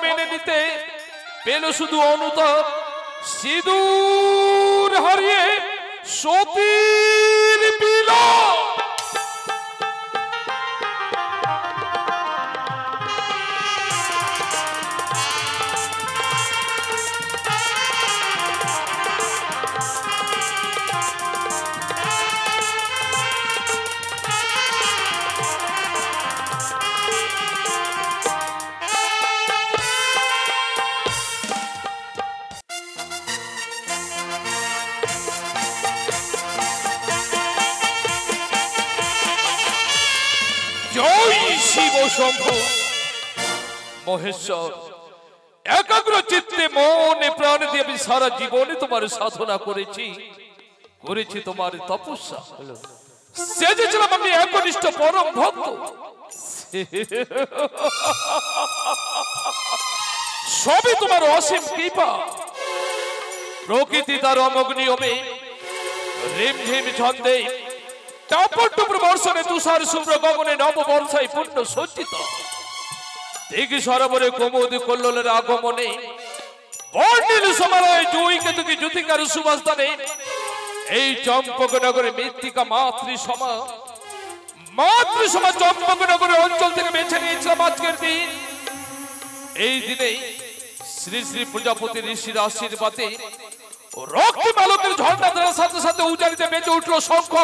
মেনে নিতে পেল শুধু অনুতাপ। সিঁদুর হারিয়ে সতীর বিলাপ। শিব শম্ভু মহেশ্বর, একাগ্র চিত্তে মনে প্রাণ দিয়ে আমি সারা জীবনে তোমার সাধনা করেছি, করেছি তোমার তপস্যা। সেজেছিলাম আমি একনিষ্ঠ পরম ভক্ত। সবই তোমার অসীম কৃপা। প্রকৃতি তার অমোঘ নিয়মে রিমঝিম ছন্দে টাপর টুপর বর্ষণে তুষার শুভ্র গগনে নব বর্ষায় পূর্ণ সজ্জিত। দিঘি সরোবরে কুমুদ কল্লোলের আগমনে বর্ণিল সমালয় জুই কেতুকি জ্যোতিকার সুবাসদানে এই চম্পকনগরে মৃত্তিকা মাতৃসমা চম্পকনগরের অঞ্চল থেকে বেছে নিয়েছিলাম আজকের দিন। এই দিনে শ্রী শ্রী প্রজাপতি ঋষির আশীর্বাদে রক্তিম আলোকের ঝর্ণা দেওয়ার সাথে সাথে উজানিতে বেজে উঠলো শঙ্খ,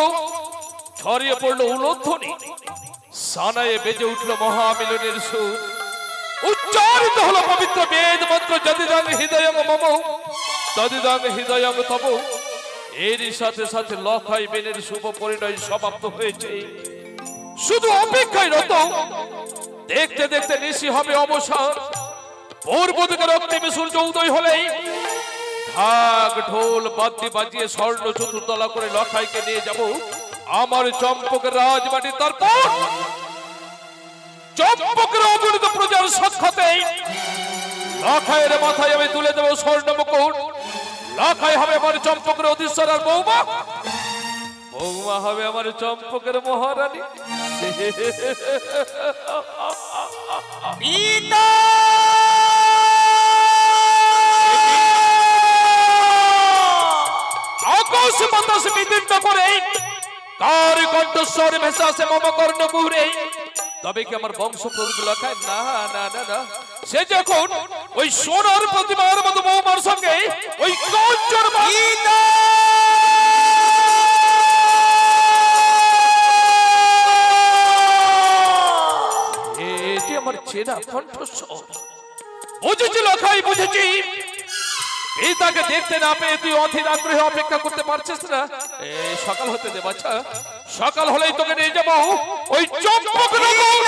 ছড়িয়ে পড়লো উলধ্বনি, সানায়ে বেজে উঠলো মহামিলনের সুর, উচ্চারিত হলো পবিত্র বেদ মন্ত্র যদিদাং হৃদয়ং মম তদিদাং হৃদয়ং তব। এরই সাথে সাথে লখাই বেনের শুভ পরিণয় সমাপ্ত হয়েছে। শুধু অপেক্ষায় রত, দেখতে দেখতে নিশি হবে অবসান। পূর্ব দিকে রক্তিমে সূর্য উদয় হলেই ঢাক ঢোল বাদ্যি বাজিয়ে স্বর্ণ চতুর্তলা করে লখাইকে নিয়ে যাব আমার চম্পকের রাজবাড়ি। তারপর চম্পকের অগণিত প্রজার সাক্ষাতে লখাইয়ের মাথায় আমি তুলে দেব স্বর্ণ মুকুট। লখাই হবে আমার চম্পকের অধীশ্বর, আর বৌমা হবে আমার চম্পকের মহারানী। আকাশ বাতাস বিদীর্ণ করে কার কণ্ঠস্বর ভেসে আসে মম কর্ণকুহরে। তবে কি আমার বংশ প্রভৃতি লখায়? না না না না, সে যখন ওই সোনার প্রতিমার মতো বৌমার সঙ্গে ওই কাঞ্চন এটি আমার চেনা কণ্ঠস্বর। বুঝেছি লখাই, বুঝেছি। পিতাকে দেখতে না পেয়ে তুই অধীর আগ্রহে অপেক্ষা করতে পারছিস না। সকাল হতে দে বাচ্চা, সকাল হলেই তোকে নিয়ে যাবো ওই চম্পকনগর।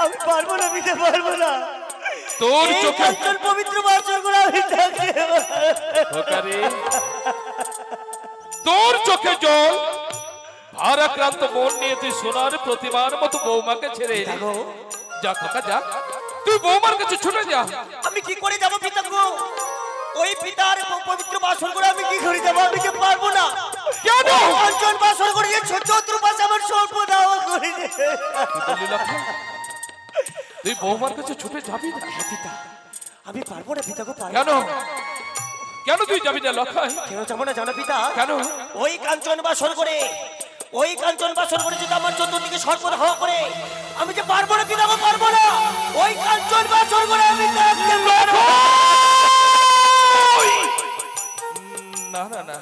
আমি পারবো না, দিতে পারবো না। তোর চোখে পবিত্র বাসর করে আমি থাকতে, তোর চোখে জল, ভারাক্রান্ত মন নিয়ে তুই সোনার প্রতিমার মতো বৌমাকে ছেড়ে যা কাকা যা, তুই বৌমার কাছে ছুটে যা। আমি কি করে যাবো পিতা গো? ওই পিতার পবিত্র বাসর করে আমি কি করে যাবো? আমি কি পারবো না। কেন? অঞ্চল বাসর করে চতুর্পাশে আমার সর্বদাহ করে তুই বৌমার কাছে ছুটে যাবি না? পিতা আমি পারবো না পিতা গো। কেন? কেন তুই যাবি না লখাই? কেন যাবো না জানো পিতা? কেন? ওই কাঞ্চন বাসর করে যদি আমার চতুর্দিকে সর্বদাহ করে আমি যে পারবো না পিতা গো, পারবো না। ওই কাঞ্চন বাসর করে আমি থাকতে পারবো না। না না,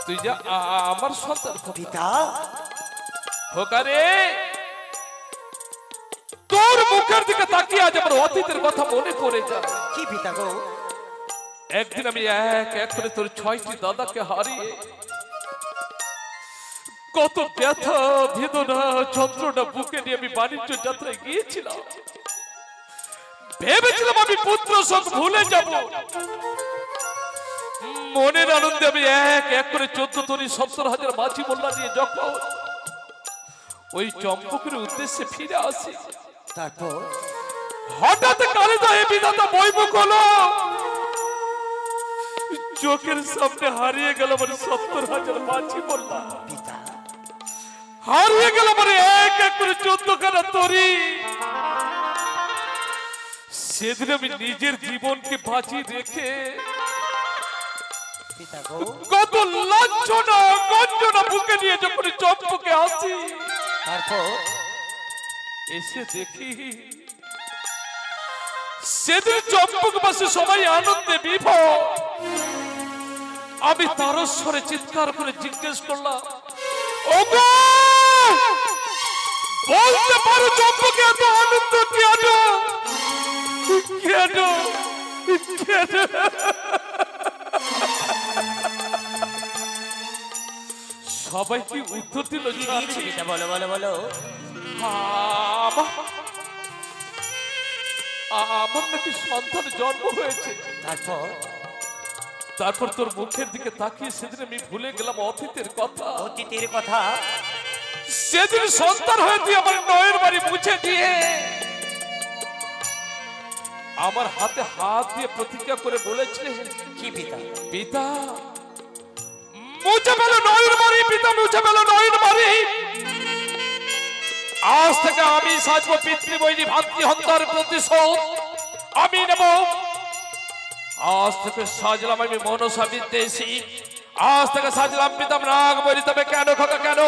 তুই যা আমার সন্তান পিতা। খোকারে, তোর মুখের দিকে তাকিয়ে আজ আমার অতীতের কথা মনে পড়ে যায়। কি পিতা গো? একদিন আমি এক এক করে তোর 6টি দাদাকে হারিয়ে কত ব্যথা বেদনা যন্ত্রণা বুকে নিয়ে আমি বাণিজ্য যাত্রায় গিয়েছিলাম। ভেবেছিলাম আমি পুত্র সব ভুলে যাব। মনের আনন্দে আমি এক এক করে 14 তরি 70,000 মাঝি মোল্লা নিয়ে যখন ওই চম্পকের উদ্দেশ্যে ফিরে আসি, হঠাৎ কালিদয়ে বিধাতা বৈমুখ হলো, চোখের সামনে হারিয়ে গেল মানে 70,000 মাছি বললাম, হারিয়ে গেল মানে এক এক করে 14খানা তরি। সেদিন আমি নিজের জীবনকে বাঁচিয়ে রেখে কত লাঞ্ছনা গঞ্জনা বুকে নিয়ে যখন চম্পকে আসি, তারপর এসে দেখি সেদিন চম্পক বাসে সবাই আনন্দে বিভোর। আমি তারস্বরে চিৎকার করে জিজ্ঞেস করলাম, ওগো বলতে পারো চম্পকে এত আনন্দ কেন? কেন কেন? সবাই কি উত্তর দিল? বলো বলো বলো। আমার নাকি সন্তান জন্ম হয়েছে। তারপর তোর মুখের দিকে তাকিয়ে সেদিন আমি ভুলে গেলাম অতীতের কথা। অতীতের কথা? সেদিন সন্তান হয়ে তুই আমার নয়ের বাড়ি মুছে দিয়ে আমার হাতে হাত দিয়ে প্রতিজ্ঞা করে বলেছিলে, কি পিতা? পিতা মুছে ফেলো নয়ের বাড়ি, পিতা মুছে ফেলো নয়ের বাড়ি। আজ থেকে আমি সাজবো পিতৃবৈরী ভাতৃহত্যার প্রতিশোধ আমি নেব। আজ থেকে সাজলাম আমি মনসা বিদ্বেষী, আজ থেকে সাজলাম পিতাম রাগ বলি। তবে কেন খোকা কেন?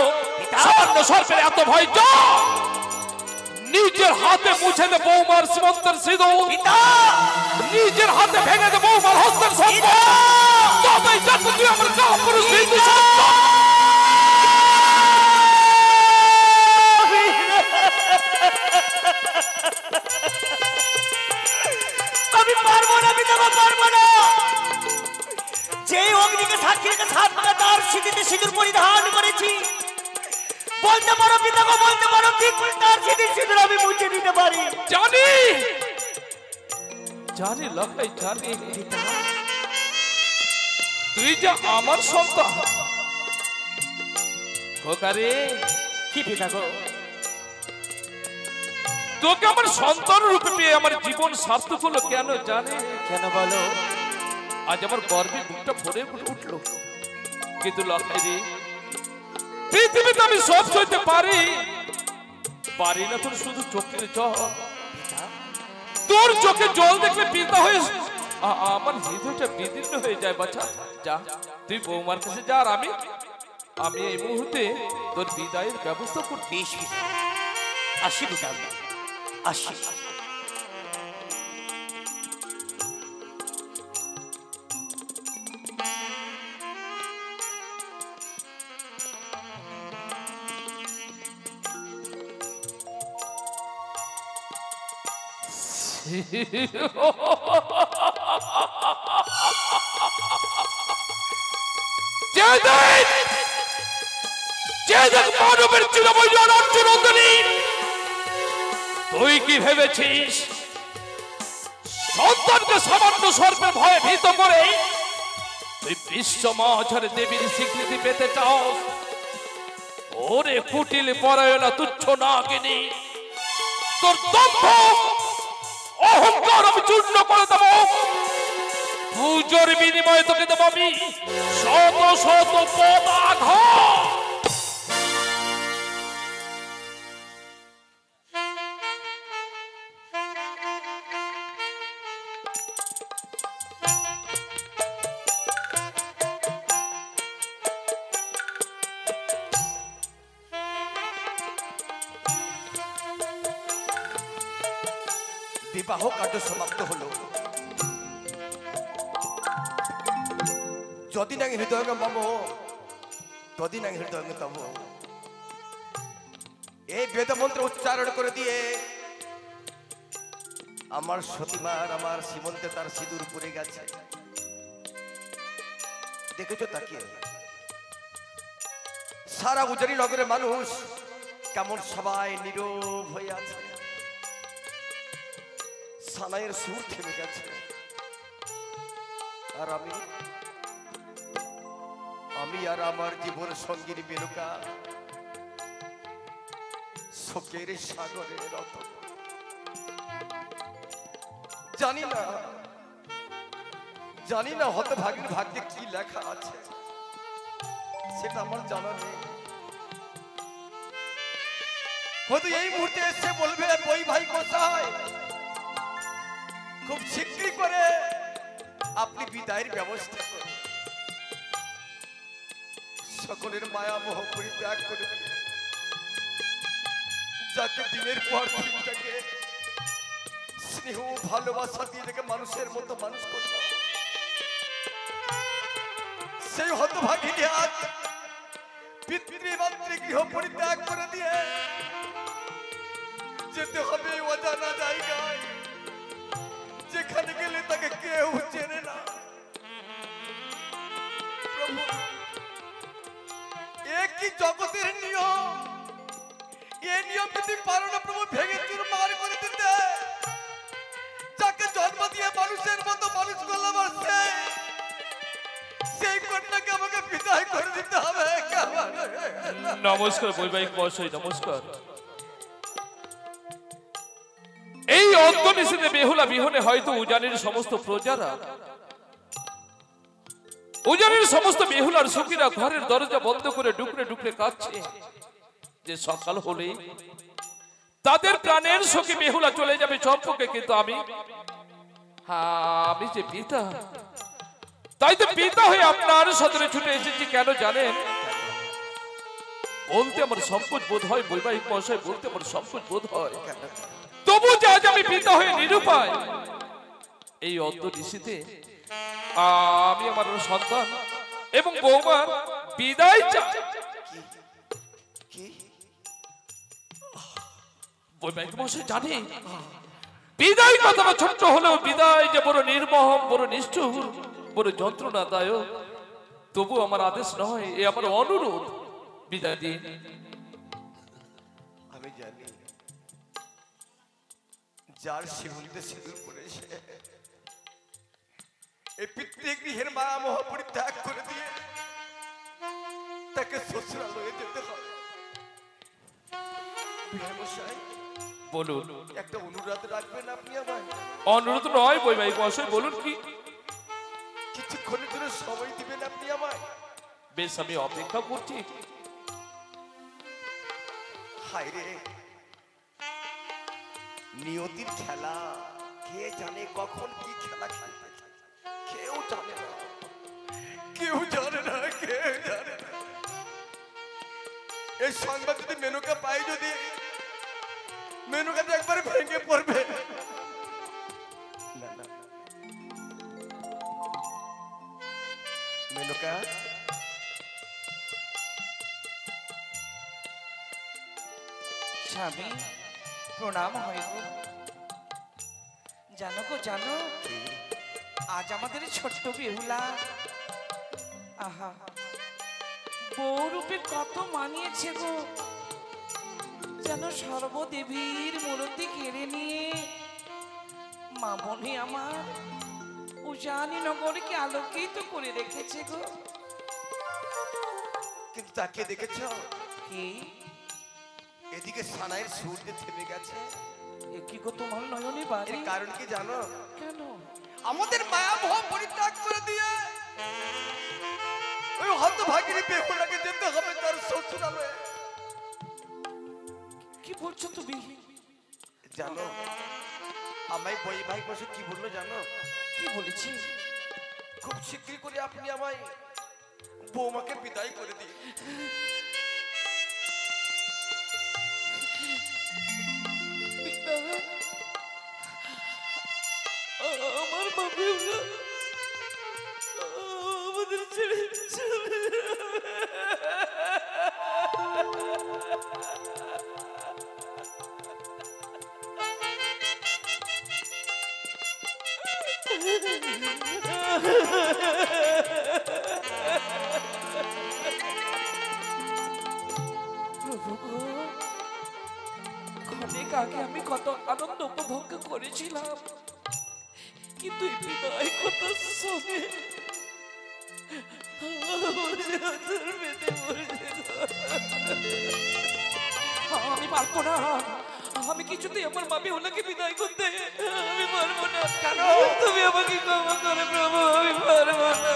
সামান্য সর্পের এত ভয়? নিজের হাতে মুছে দে বৌমার সীমন্তের সিঁদুর, নিজের হাতে ভেঙে দে বৌমার হস্তের সম্পদ। তবেই যত তুই আমার কাপুরুষ বিন্দু আমি পারবো না পিতা, পারবো না। যে অগ্নিকে সাক্ষী রেখে 7 টাকা তার স্মৃতিতে সিঁদুর পরিধান করেছি, বলতে পারো পিতা গো, বলতে পারো ঠিক তার স্মৃতির সিঁদুর আমি মুছে দিতে পারি? জানি জানি লখাই জানি, তুই যে আমার সন্তান। খোকারে কি পিতা গো? তোকে আমার সন্তান রূপে পেয়ে আমার জীবন সার্থক হলো কেন জানে? কেন বলো? আজ আমার গর্বে বুকটা ভরে উঠলো। কিন্তু লখাই রে, পৃথিবীতে আমি সব সইতে পারি না তোর শুধু চোখের জল। তোর চোখে জল দেখলে পিতা হয়ে আমার হৃদয়টা বিদীর্ণ হয়ে যায়। বাচ্চা যা, তুই বৌমার কাছে যা, আর আমি এই মুহূর্তে তোর বিদায়ের ব্যবস্থা করছি। আসি পিতা, আসি। মানবের চিরবৈজন অর্জুনন্দনী, তুই কি ভেবেছিস সন্তানকে সামান্য সর্পের ভয়ে ভীত করে তুই বিশ্ব মাঝারে দেবীর স্বীকৃতি পেতে চাও? ওরে কুটিল পরায়ণা তুচ্ছ নাগিনী, তোর দম্ভ অহংকার আমি চূর্ণ করে দেব। পুজোর বিনিময়ে তোকে দেব আমি শত শত পদাঘাত। বিবাহ কার্য সমাপ্ত হলো। যদিন আমি হৃদয় মম তদিন আমি হৃদয় তব, এই বেদ মন্ত্র উচ্চারণ করে দিয়ে আমার সতীমার আমার সীমন্তে তার সিঁদুর পড়ে গেছে। দেখেছো তাকিয়ে সারা উজানি নগরের মানুষ কেমন সবাই নীরব হয়ে আছে। সানাইয়ের সুর থেমে গেছে, আর আমি আর আমার জীবন সঙ্গিনী মেনকা শোকের সাগরে রত। জানি না হতভাগীর ভাগ্যে কি লেখা আছে, সেটা আমার জানা নেই। হয়তো এই মুহূর্তে এসে বলবে বই ভাই কোথায়, খুব শীঘ্রই করে আপনি বিদায়ের ব্যবস্থা করুন। সকলের মায়া মোহ পরিত্যাগ করে দিয়ে যাকে দিনের পর দিন তাকে স্নেহ ভালোবাসা দিয়ে তাকে মানুষের মতো মানুষ করলাম, সেই হতভাগিনী আজ পিতৃমাতৃ গৃহ পরিত্যাগ করে দিয়ে যেতে হবে অজানা জায়গায়, যেখানে গেলে তাকে কেউ চেনে না। প্রভু, এ কি জগতের নিয়ম? এই নিয়ম যদি পারো না প্রভু ভেঙে চুরমার করে দিতে, যাকে জন্ম দিয়ে মানুষের মতো মানুষ করলাম, আর সেই কন্যাকে আমাকে বিদায় করে দিতে হবে। নমস্কার বৈবাহিক মহাশয়, নমস্কার। এই অন্তর্নিশীথে বেহুলা বিহনে হয়তো উজানির সমস্ত প্রজারা, উজানির সমস্ত বেহুলার সখীরা ঘরের দরজা বন্ধ করে ডুকরে ডুকরে কাঁদছে যে সকাল হলে তাদের প্রাণের সখী বেহুলা চলে যাবে চম্পকে। কিন্তু আমি যে পিতা, তাই তো পিতা হয়ে আপনার সদরে ছুটে এসেছি। কেন জানেন? বলতে আমার সংকোচ বোধ হয় বৈবাহিক মহাশয়, বলতে আমার সংকোচ বোধ হয়। তবু যে আজ আমি পিতা হয়ে নিরুপায়, এই অন্তর্নিশীথে আমি আমার সন্তান এবং বৌমার বিদায় চাই। বৈবাহিক মহাশয় জানি বিদায় কথাটা ছোট্ট হলেও বিদায় যে বড় নির্মম, বড় নিষ্ঠুর, বড় যন্ত্রণাদায়ক। তবু আমার আদেশ নয়, এ আমার অনুরোধ, বিদায় দিন। আমি জানি যার সিঁদুরে সিঁদুর পড়েছে, এই পিতৃগৃহের মায়া মোহ পরিত্যাগ করে দিয়ে তাকে শ্বশুরালয়ে যেতে হবে। বলুন, একটা অনুরোধ রাখবেন আপনি আমায়? অনুরোধ নয় বৈবাহিক মহাশয়, বলুন কি? কিছুক্ষণের জন্য সময় দিবেন আপনি আমায়? বেশ, আমি অপেক্ষা করছি। হায় রে, নিয়তির খেলা, কে জানে কখন কি খেলা খেলবে, কেউ জানে না, কেউ জানে না, কেউ জানে না। এই সংবাদ যদি মেনকা পাই, যদি মেনকা তো একবারে ভেঙে পড়বে। না না মেনকা, স্বামী প্রণাম হয় গো। জানো গো, জানো আজ আমাদের ছোট্ট বেহুলা আহা বউ রূপে কত মানিয়েছে গো। যেন সর্বদেবীর মূর্তি কেড়ে নিয়ে মামনি আমার উজানি নগরকে আলোকিত করে রেখেছে গো। কিন্তু তাকে দেখেছ কি? এদিকে সানাইয়ের সুর দিয়ে থেমে গেছে। এ কি গো তোমার নয়নে বাড়ি? এর কারণ কি জানো? কেন? আমাদের মায়া মোহ পরিত্যাগ করে দিয়ে ওই হতভাগিনী বেহুলাকে যেতে হবে তার শ্বশুরালয়ে। কি বলছো তুমি? জানো আমায় বৈবাহিক বসে কি বললো জানো? কি বলেছি? খুব শীঘ্রই করে আপনি আমায় বৌমাকে বিদায় করে দিন। আমার মা বেহুলা আমাদের ছেড়ে চলে অনেক আগে আমি কত আনন্দ উপভোগ করেছিলাম, কিন্তু বিদায় কত সময় আমি পারবো না, আমি কিছুতেই আমার মা বেহুলাকে বিদায় করতে আমি পারবো না। কেন? তুমি আমাকে ক্ষমা করে প্রভু, আমি পারবো না।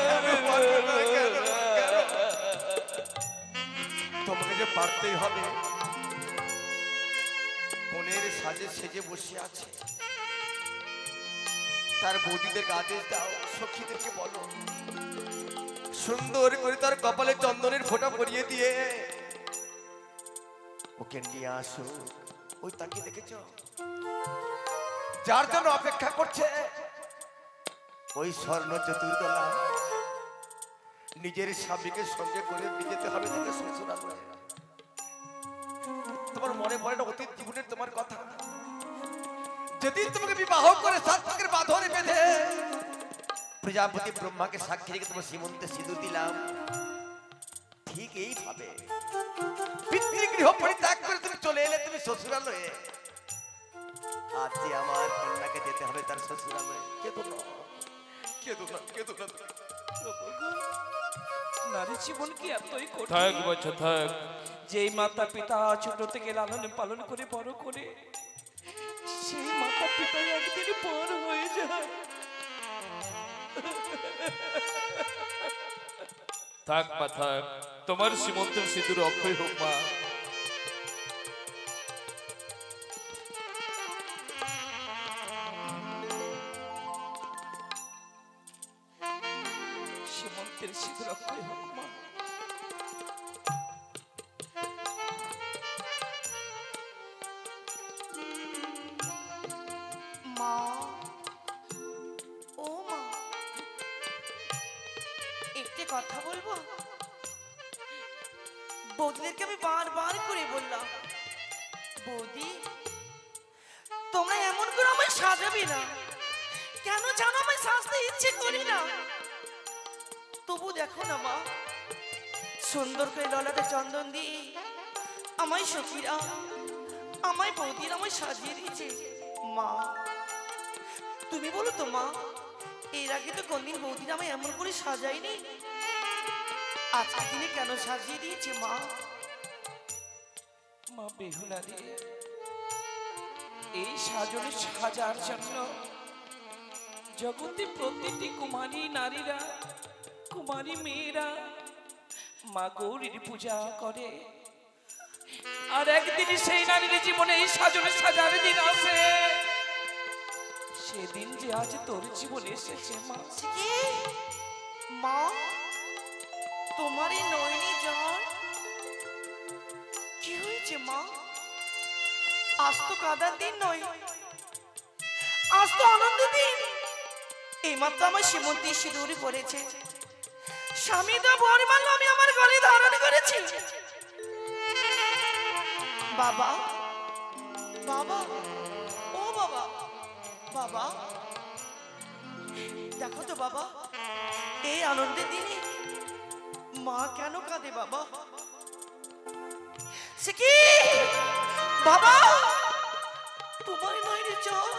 তোমাকে যে পারতেই হবে। বোনের সাজে সেজে বসে আছে, তার বৌদিদেরকে আদেশ দাও, সখীদেরকে বলো সুন্দর করে তার কপালে চন্দনের ফোঁটা পরিয়ে দিয়ে ওকে নিয়ে আসো। ওই তাকে দেখেছ, যার জন্য অপেক্ষা করছে ওই স্বর্ণ চতুর্দলা, নিজের স্বামীকে সঙ্গে করে নিয়ে যেতে হবে তাকে শ্বশুরালয়ে। তোমার মনে পড়ে না অতীত জীবনের তোমার কথা? যেদিন তোমাকে বিবাহ করে সাত পাকের বাঁধনে বেঁধে প্রজাপতি ব্রহ্মাকে সাক্ষী রেখে তোমার সীমন্তে সিঁদুর দিলাম, ঠিক এইভাবে পিতৃগৃহ পরিত্যাগ করে তুমি চলে এলে তুমি শ্বশুরালয়ে। আজ যে আমার কন্যাকে যেতে হবে তার শ্বশুরালয়ে। কেঁদো না, কেঁদো না, কেঁদো না। নারী জীবন কি এতই কঠিন? থাক বাচ্চা থাক। যেই মাতা পিতা ছোট থেকে লালন পালন করে বড় করে, সেই মাতা পিতা একদিন পর হয়ে যায়। থাক মা থাক, তোমার সীমন্তের সিঁদুর অক্ষয় হোক মা। সীমন্তের সিঁদুর অক্ষয় হোক মা। মা, ও মা, একটি কথা বলবো? বৌদিদেরকে আমি বারবার করে বললাম, বৌদি তোমরা এমন করে আমায় সাজাবি না। কেন জানো আমায় সাজতে ইচ্ছে করি না? তবু দেখো না মা, সুন্দর করে ললাটে চন্দন দিয়ে আমায় সখীরা, আমায় বৌদিরা আমায় সাজিয়ে দিয়েছে। মা তুমি বলো তো মা, এর আগে তো কোনদিন বৌদিরা আমায় এমন করে সাজায়নি, আজকে দিনে কেন সাজিয়ে দিয়েছে মা? মা বেহুলা রে, এই সাজনে সাজার জন্য জগতে প্রতিটি কুমারী নারীরা, কুমারী মেয়েরা মা গৌরীর পূজা করে। আর একদিন সেই নারীর জীবনে এই সাজনে সাজার দিন আসে, সেদিন যে আজ তোর জীবনে এসেছে মা। কি মা, তোমার এই নয়নি জল কি হয়েছে মা? আজ তো কাঁদার দিন নয়, আজ তো আনন্দের দিন। এইমাত্র আমার সীমন্তী সিঁদুরি পড়েছে, স্বামী তো বর মানলো, আমি আমার গলে ধারণ করেছি। বাবা, বাবা, ও বাবা, বাবা দেখো তো বাবা, এই আনন্দের দিনে মা কেন কাঁদে বাবা? সে কি বাবা, তোমার নয় রে চোখ?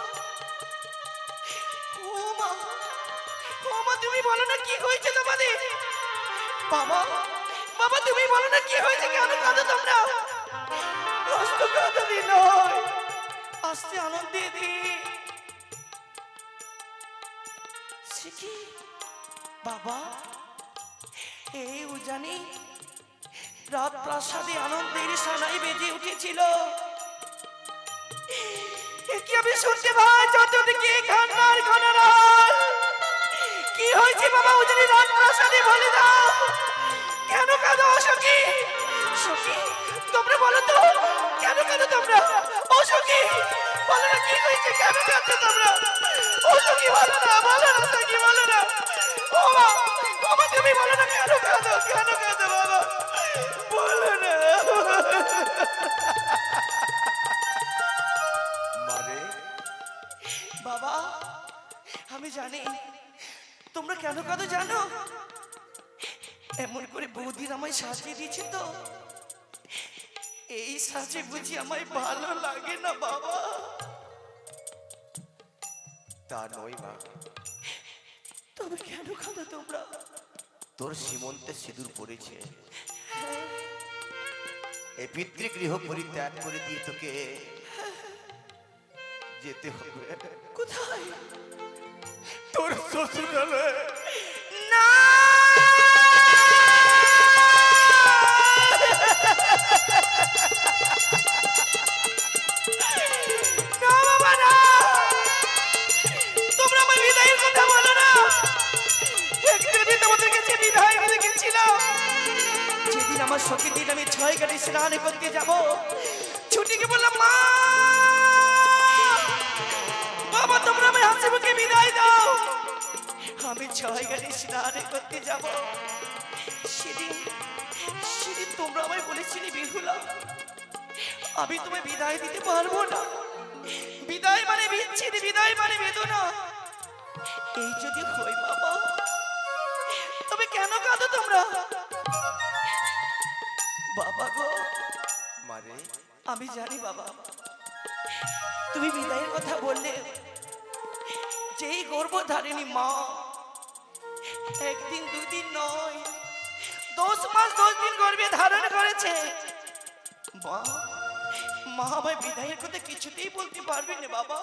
ও মা, ও মা তুমি বলো না কি হয়েছে তোমাদের? বাবা, বাবা তুমি বলো না কি হয়েছে, কেন কাঁদো তোমরা? কষ্ট কাঁদালি নয়, আস্তে আনন্দে দিন। সে কি বাবা, এই উজানি রাত প্রাসাদে আনন্দের সানাই বেজে উঠেছিল, কি আমি শুনতে পাই চতুর্দিকে কান্নার ঘনরাল। কি হয়েছে বাবা উজানি রাত প্রাসাদে, বলে দাও, কেন কাঁদো? সখী, সখী তোমরা বলো তো, কেন কাঁদো তোমরা? ও সখী বলো না কি হয়েছে, কেন কাঁদছো তোমরা? ও সখী বলো না, বলো না সখী, বলো না। ও মা, ও মা তুমি বলো না, কেন কাঁদো, কেন কাঁদো বাবা, বলো না। মারে বাবা আমি জানি তোমরা কেন কাঁদো জানো? এমন করে বৌদির আমায় সাজিয়ে দিয়েছে তো, এই সাজে বুঝি আমায় ভালো লাগে না বাবা? তা নয় মা, তবে কেন কাঁদো তোমরা? তোর সীমন্তে সিঁদুর পড়েছে, এই পিতৃগৃহ পরিত্যাগ করে দিয়ে তোকে যেতে হবে। কোথায়? তোর শ্বশুরালয়ে। না না বাবা না, তোমরা আমার বিদায়ের কথা বলো না। একদিন তোমাদের কাছে বিদায় হয়ে গেছিলাম, যেদিন আমার শখের দিন আমি 6 ঘাটে স্নান করতে যাব। ছুটিকে বললাম মা বাবা তোমরা আমি হাসি মুখে বিদায় দাও, আমি 6 ঘাটে স্নান করতে যাব। সেদিন তোমরা আমায় বলেছিলে বেহুলা আমি তোমায় বিদায় দিতে পারবো না, বিদায় মানে বিচ্ছেদ, বিদায় মানে বেদনা। এই যদি হয় বাবা তবে কেন কাঁদো তোমরা? বাবা গো মারে আমি জানি বাবা, তুমি বিদায়ের কথা বললে যেই গর্ভধারিণী মা একদিন দুদিন নয় 10 মাস 10 দিন গর্ভে ধারণ করেছে, মা মা আমায় বিদায়ের কথা কিছুতেই বলতে পারবে না বাবা।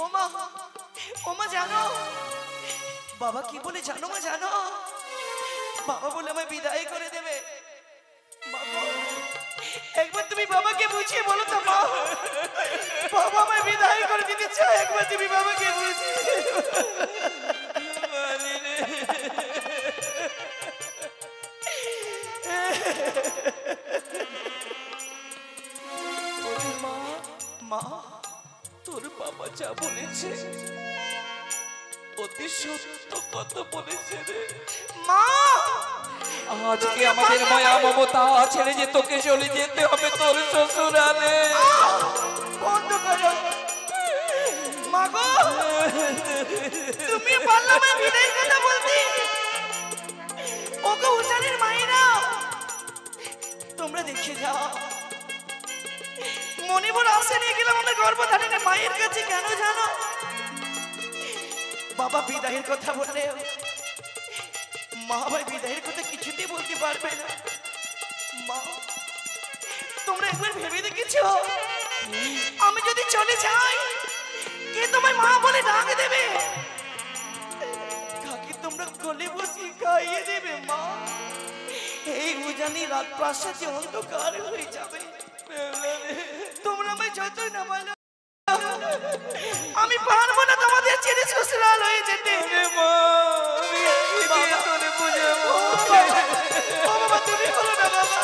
ও মা জানো বাবা কি বলে জানো? মা জানো বাবা বলে আমায় বিদায় করে দেবে। বাবা একবার তুমি বাবাকে বুঝিয়ে বলো তো মা, বাবা আমায় বিদায় করে দিতে চায়, একবার তুমি বাবাকে বুঝিয়ে। মা তোর বাবা যা বলেছে অতি সত্য কথা বলেছে রে মা। আজকে আমাদের মায়া মমতা ছেড়ে যে তোকে চলে যেতে হবে তোর শ্বশুরালে। বন্ধ করো মা গো, তুমি পারলে না বিদায়ের কথা বলতে। ওগো উজানের মায়েরা তোমরা দেখে যাও, মনিবর আসে নিয়ে গেলাম আমরা গর্ভধারিণী মায়ের কাছে। কেন জানো? বাবা বিদায়ের কথা বললে মা ভাই বিদায়ের কথা কিছুতেই বলতে পারবে না। মা তোমরা একবার ভেবে দেখেছো আমি যদি চলে যাই কে তোমায় মা বলে ডাক দেবে? কাকে তোমরা কোলে বসিয়ে খাইয়ে দেবে? মা এই উজানি রাত প্রাসাদে অন্ধকার হয়ে যাবে। তোমরা আমায় যতই না বলো আমি পারবো না তোমাদের ছেড়ে শ্বশুরাল হয়ে যেতে। বাবা তুমি বলো না বাবা,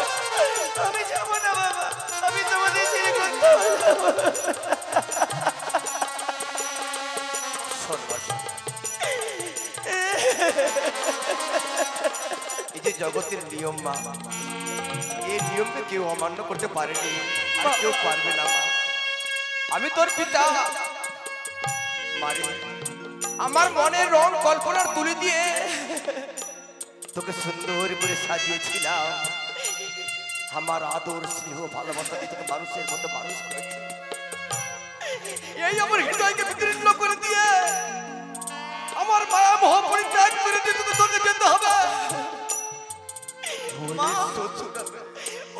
আমি যাবো না বাবা, আমি তোমাদের ছেড়ে কোথাও যাবো না। এই যে জগতের নিয়ম মা, এই নিয়মকে কেউ অমান্য করতে পারেনি আর কেউ পারবে না মা। আমি তোর পিতা মারে, আমার মনের রং কল্পনার তুলি দিয়ে তোকে সুন্দর করে সাজিয়েছিলাম। আমার আদর স্নেহ ভালোবাসা দিয়ে তোকে মানুষের মতো মানুষ করেছে। এই আমার হৃদয়কে বিদীর্ণ করে দিয়ে আমার মায়া মোহ পরিত্যাগ করে দিয়ে তোকে যেতে হবে। মা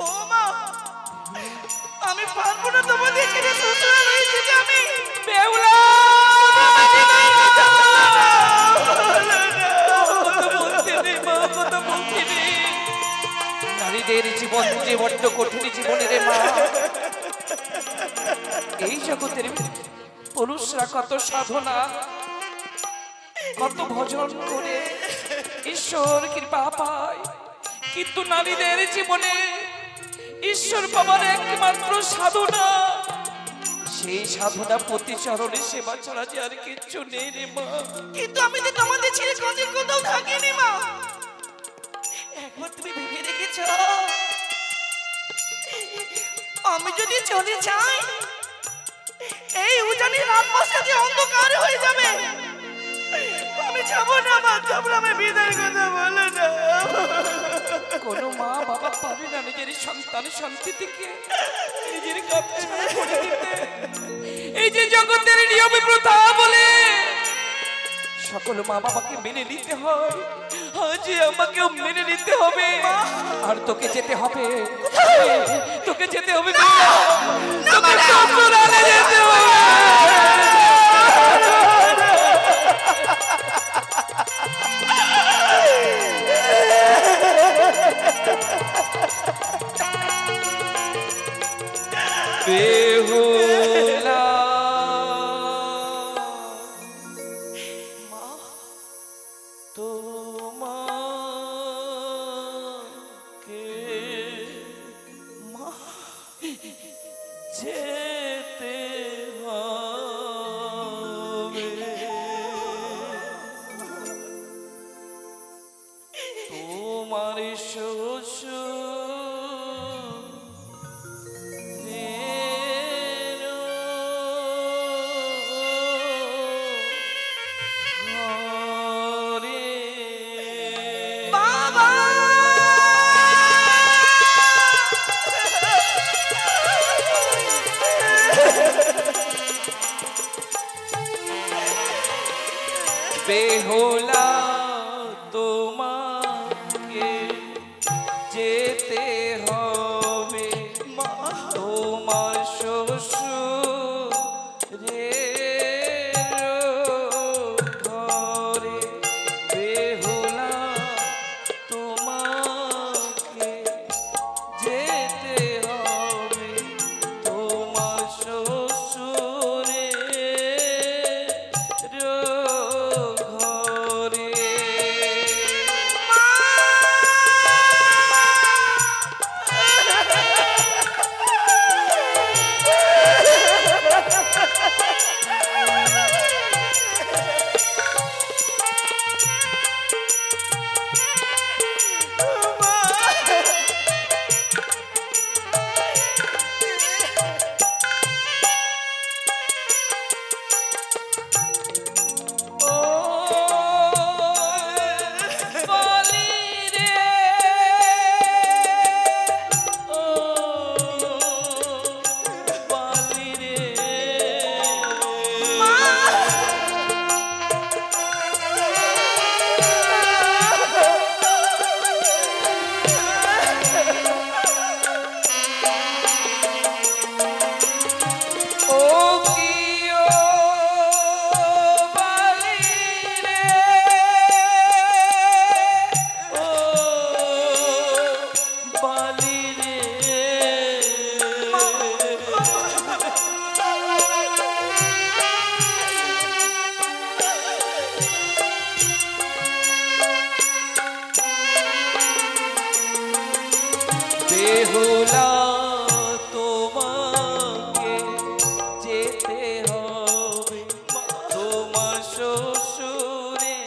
ও মা আমি পারবো না তোমাদের ছেড়ে শ্বশুরাল হয়ে যেতে। আমি বেহুলা নারীদের জীবন যে বড্ড কঠিন জীবনের মা। এই জগতের পুরুষরা কত সাধনা কত ভজন করে ঈশ্বর কৃপা পায়, কিন্তু নারীদের জীবনে ঈশ্বর পাবার একমাত্র সাধনা, সেই সাধনা প্রতিচরণে সেবা ছাড়া যে আর কিচ্ছু নেই রে মা। কিন্তু আমি তো তোমাদের ছেড়ে কোথাও থাকিনি মা। একবার তুমি ভেবে দেখেছো আমি যদি চলে যাই এই উজানি রাত প্রাসাদে অন্ধকার হয়ে যাবে? আমি যাবো না মা, তোমরা আমায় বিদায়ের কথা বলো না। কোনো মা বাবা পারে না নিজের সন্তানের শান্তি থেকে নিজের কাজ ছাড়া করে দিতে। এই যে জগতের নিয়ম প্রথা বলে সকল মা বাবাকে মেনে নিতে হয়, আজই আমাকে মেনে নিতে হবে আর তোকে যেতে হবে তোকে যেতে হবে তোকে শ্বশুরালে যেতে হবে বেহুলা তোমাকে যেতে হবে তোমার শ্বশুর বেহুলা তোমাকে যেতে হবে তোমার শ্বশুরের ঘরে বেহুলা তোমাকে যেতে হবে তোমার শ্বশুরের বেহুলা তোমাকে যেতে হবে তোমার শ্বশুরের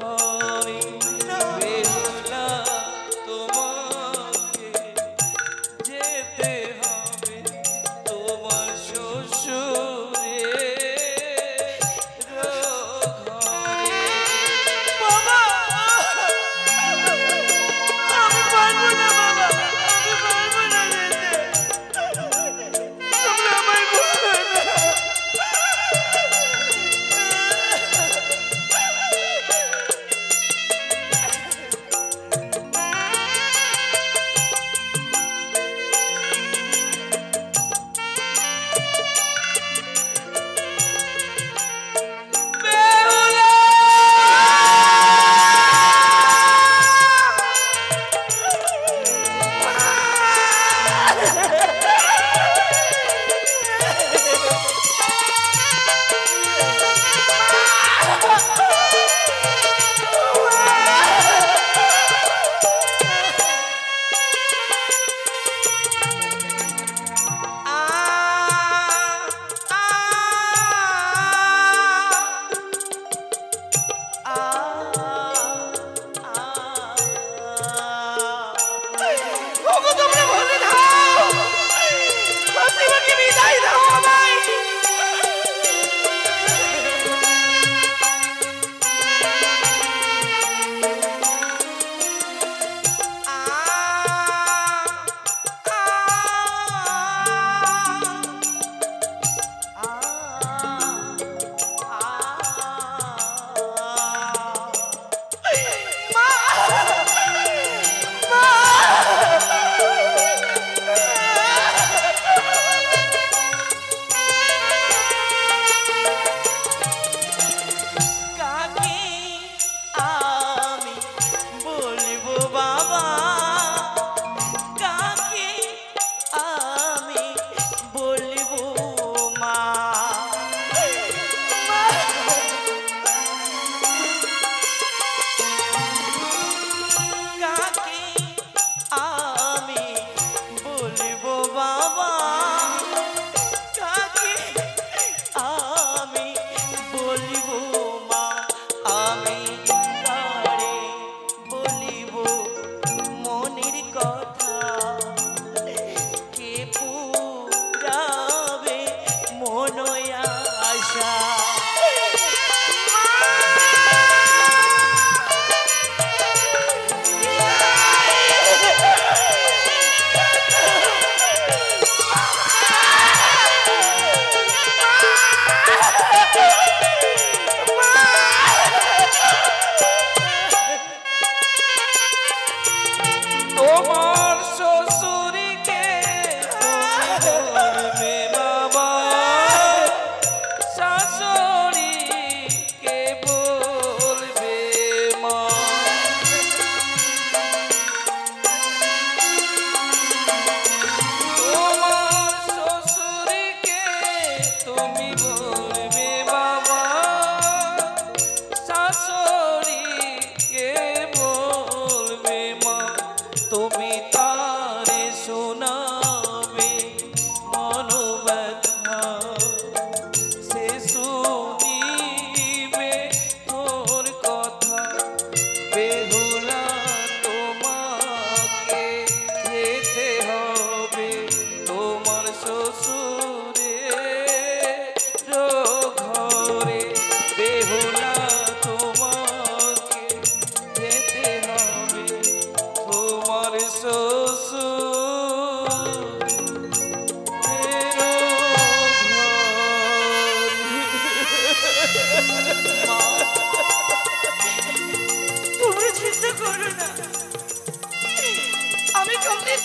ঘরে বেহুলা তোমাকে যেতে হবে তোমার শ্বশুরের ঘরে বাবা আমি পারবো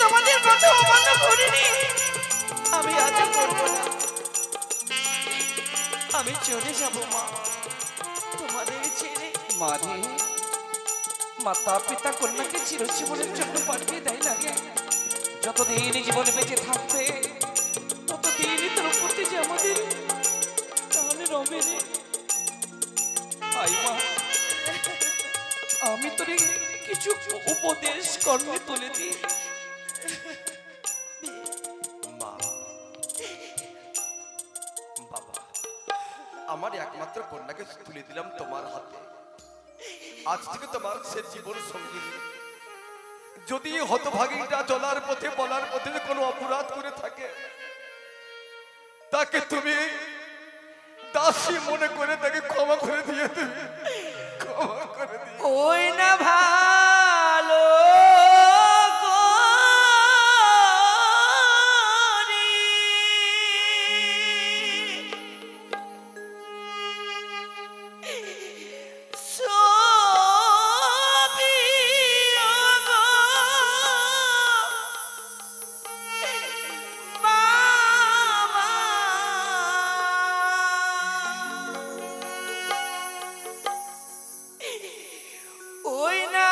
তোমাদের কথা অমান্য করিনি, আমি আজ করবো না। আমি চলে যাব মা, তোমাদের ছেড়ে। মারে, মাতা পিতা কন্যাকে চিরজীবনের জন্য পাঠিয়ে দেয় না রে। যতদিন জীবনে বেঁচে থাকবে ততদিনই তোর প্রতি যে আমাদের তাহলে রবে রে। আই মা, আমি তোরে কিছু উপদেশ কর্মে তুলে দিই। মা, বাবা, আমার একমাত্র কন্যাকে তুলে দিলাম তোমার হাতে। আজ থেকে তোমার সে জীবন সঙ্গিনী। যদি হতভাগীটা চলার পথে বলার পথে কোনো অপরাধ করে থাকে, তাকে তুমি দাসী মনে করে তাকে ক্ষমা করে দিয়ে দেবে, ক্ষমা করে দিয়ে। ওই না ভালো ওই না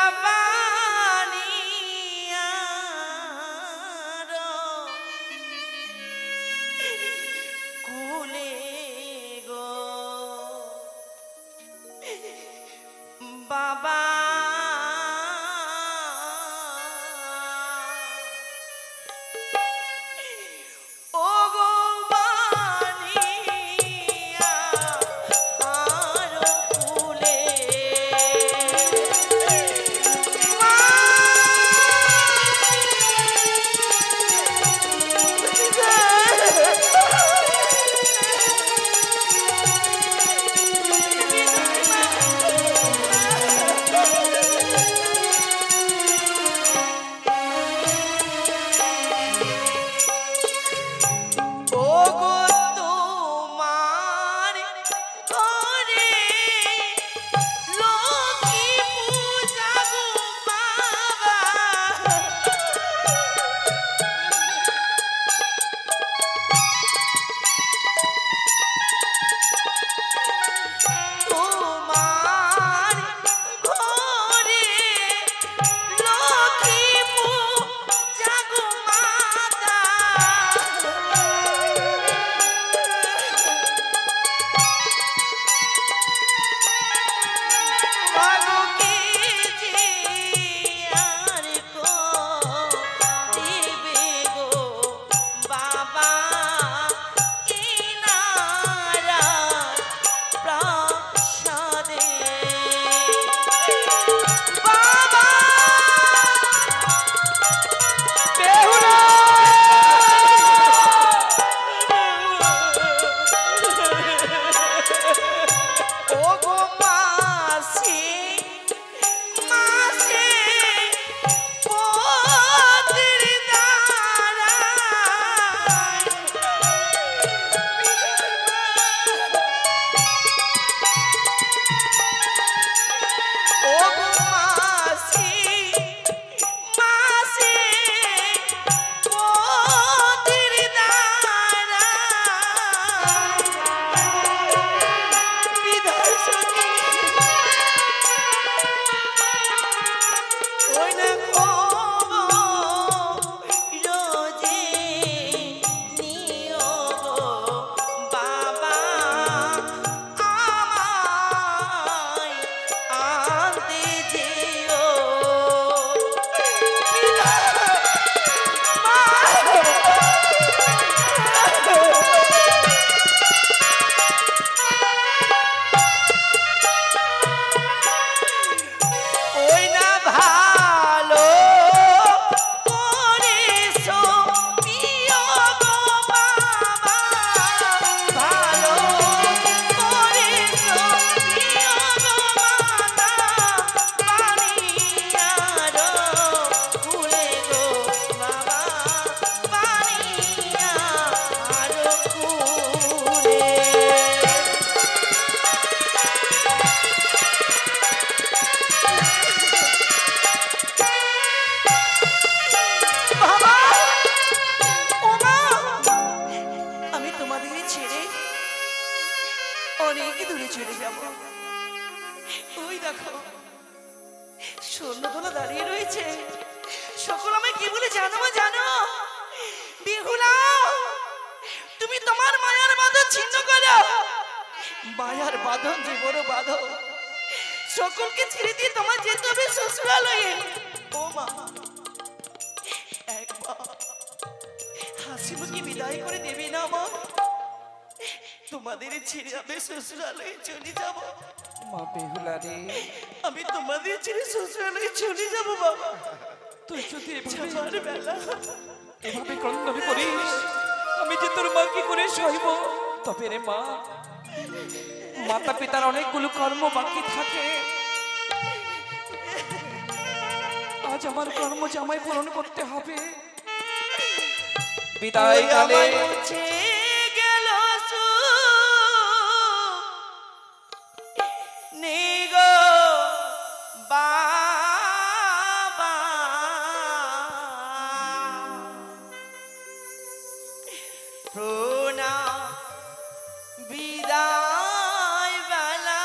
সৈন্যদল দাঁড়িয়ে রয়েছে। সকল আমায় কি বলে জানো মা জানো? বিহুলা, তুমি তোমার মায়ার বাঁধন ছিন্ন করো। মায়ার বাঁধন যে বড় বাঁধন, সকলকে ছেড়ে দিয়ে তোমার যেতে হবে শ্বশুরালয়ে। ও মা, একবার হাসি মুখে বিদায় করে দেবে না মা? তোমাদের ছেড়ে আমি শ্বশুরালয়ে চলে যাব। মা বেহুলা রে, আমি তোমাদের ছেড়ে শ্বশুরালয়ে চলে যাব বাবা। তুই যদি এভাবে বেলা এভাবে ক্রন্দন করিস, আমি যে তোর মা কি করে সইব? তবে রে মা, মাতা পিতার অনেকগুলো কর্ম বাকি থাকে। আজ আমার কর্ম জামাই পূরণ করতে হবে। বিদায় কালে গেল নিগো বাবা, প্রণাম বিদায় বেলা।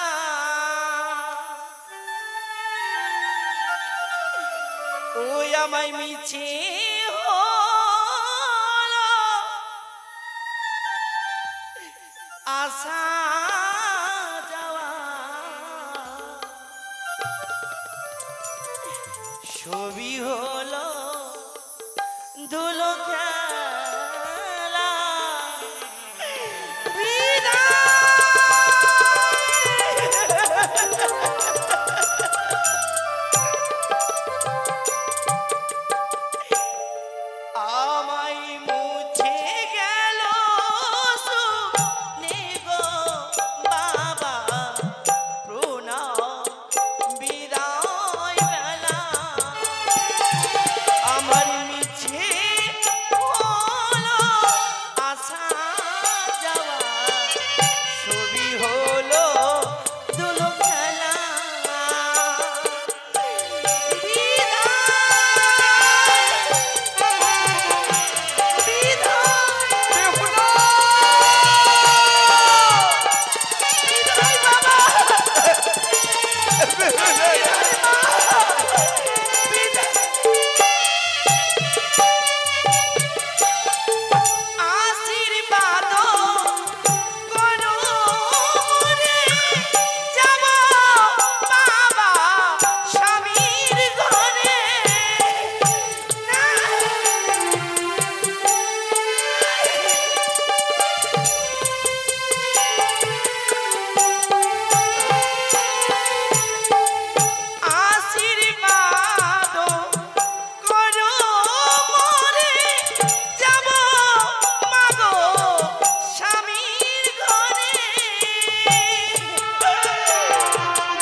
ওই আমায় মিছে হলো আসা যাওয়া, ছবি হলো ধুলো খেলা। আমায় মুছে গেল নেগো বাবা, প্রণাম বিদায় বেলা। আমার মিছে হলো আসা যাওয়া, ছবি হলো দুলো খেলা। আশীর্বাদ করো রে, যাব বাবা স্বামীর ঘরে। আশীর্বাদ করো মোরে, যাব মাগো স্বামীর ঘরে।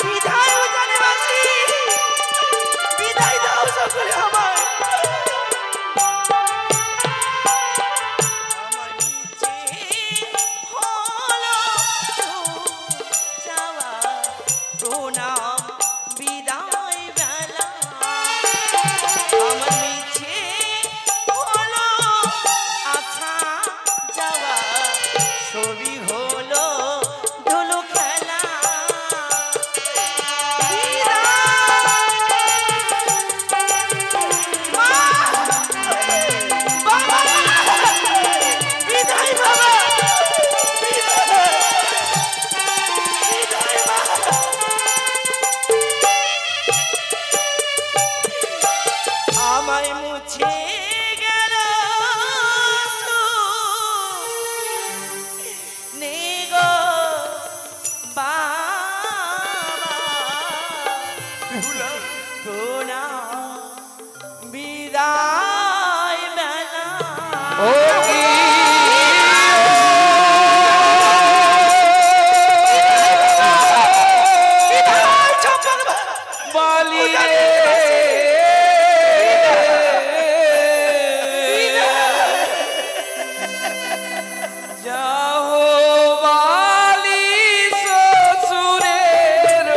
বিদায় ও জানেবাসী, বিদায় দাও সকলে আমায়। আমার নিচে হলো যাওয়া, প্রণাম বিদায় বেলা। আমার মিছে হলো আসা যাওয়া, ছবি হলো ধুলো খেলা। মা, বাবা, বিদায় বাবা, বিদায়, বিদায় মা। আমায় মুছে গেল নেগো বাবা, প্রণাম বিদায় বেলা। বিদায় চম্পক বালি রে, যাও বালি শ্বশুরের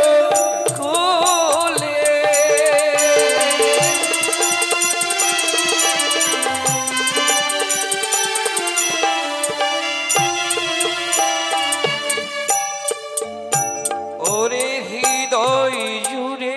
কুলে। ওরে হৃদয় জুড়ে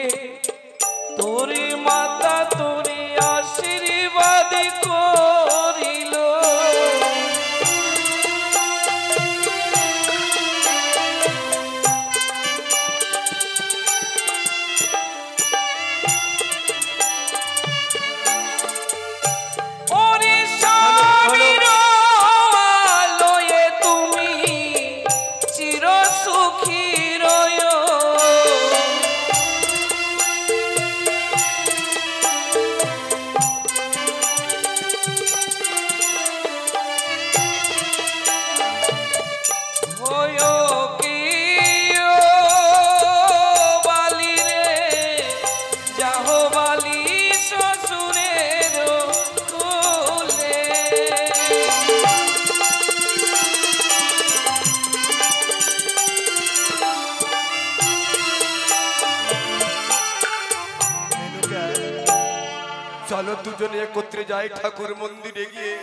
চলো দুজনে একত্রে যাই ঠাকুর মন্দিরে গিয়ে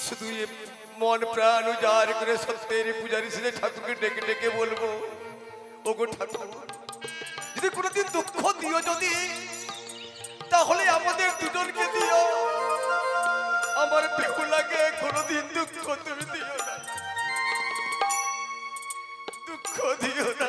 শুধু মন প্রাণ উজাড় করে সত্যের পূজারি সে ঠাকুরকে ডেকে ডেকে বলবো, ওগো ঠাকুর যদি কোনোদিন দুঃখ দিও যদি, তাহলে আমাদের দুজনকে দিও, আমার বেহুলাকে কোনোদিন দুঃখ তুমি দিও না, দুঃখ দিও না।